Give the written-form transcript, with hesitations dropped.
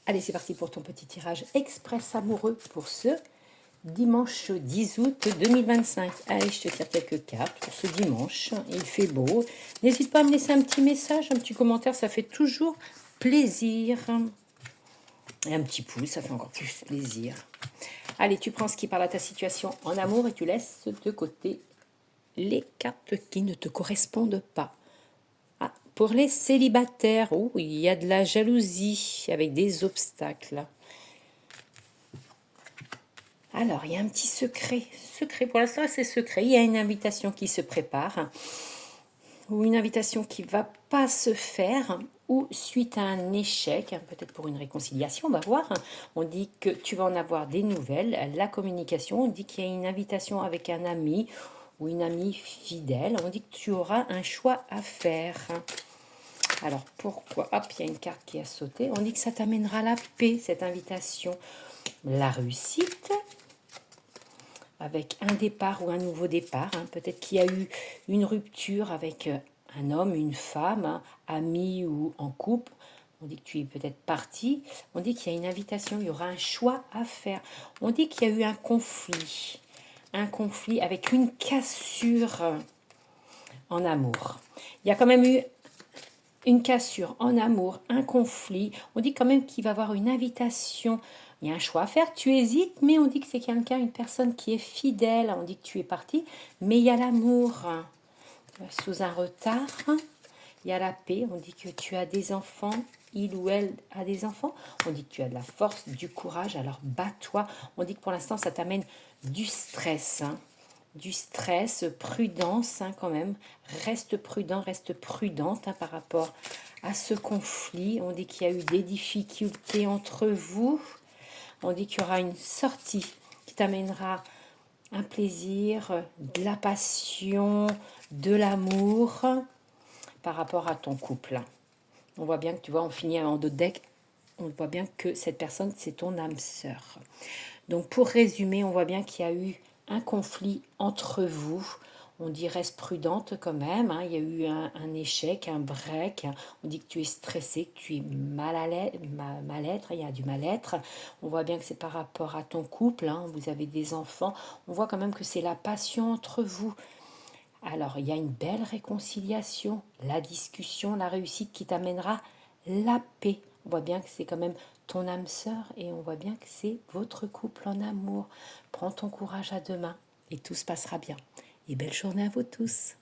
Allez, c'est parti pour ton petit tirage express amoureux pour ce dimanche 10 août 2025. Allez, je te tire quelques cartes pour ce dimanche. Il fait beau. N'hésite pas à me laisser un petit message, un petit commentaire, ça fait toujours plaisir. Et un petit pouce, ça fait encore plus plaisir. Allez, tu prends ce qui parle à ta situation en amour et tu laisses de côté les cartes qui ne te correspondent pas. Ah, pour les célibataires, oh, il y a de la jalousie avec des obstacles. Alors, il y a un petit secret. Secret, pour l'instant, c'est secret. Il y a une invitation qui se prépare. Ou une invitation qui ne va pas se faire. Ou suite à un échec, peut-être pour une réconciliation, on va voir. On dit que tu vas en avoir des nouvelles. La communication, on dit qu'il y a une invitation avec un ami ou une amie fidèle. On dit que tu auras un choix à faire. Alors, pourquoi? Hop, il y a une carte qui a sauté. On dit que ça t'amènera la paix, cette invitation. La réussite, avec un départ ou un nouveau départ. Peut-être qu'il y a eu une rupture avec un homme, une femme, ami ou en couple. On dit que tu es peut-être parti. On dit qu'il y a une invitation, il y aura un choix à faire. On dit qu'il y a eu un conflit. Un conflit avec une cassure en amour. Il y a quand même eu une cassure en amour, un conflit. On dit quand même qu'il va y avoir une invitation. Il y a un choix à faire. Tu hésites, mais on dit que c'est quelqu'un, une personne qui est fidèle. On dit que tu es parti, mais il y a l'amour sous un retard. Il y a la paix. On dit que tu as des enfants. Il ou elle a des enfants. On dit que tu as de la force, du courage. Alors bats-toi. On dit que pour l'instant, ça t'amène du stress. Du stress, prudence quand même. Reste prudent, reste prudente par rapport à ce conflit. On dit qu'il y a eu des difficultés entre vous. On dit qu'il y aura une sortie qui t'amènera un plaisir, de la passion, de l'amour par rapport à ton couple. On voit bien que tu vois, on finit en dos de deck. On voit bien que cette personne, c'est ton âme sœur. Donc pour résumer, on voit bien qu'il y a eu un conflit entre vous. On dit reste prudente quand même. Il y a eu un échec, un break. On dit que tu es stressé, que tu es mal-être. Il y a du mal-être. On voit bien que c'est par rapport à ton couple. Vous avez des enfants. On voit quand même que c'est la passion entre vous. Alors, il y a une belle réconciliation, la discussion, la réussite qui t'amènera la paix. On voit bien que c'est quand même ton âme sœur et on voit bien que c'est votre couple en amour. Prends ton courage à deux mains et tout se passera bien. Et belle journée à vous tous.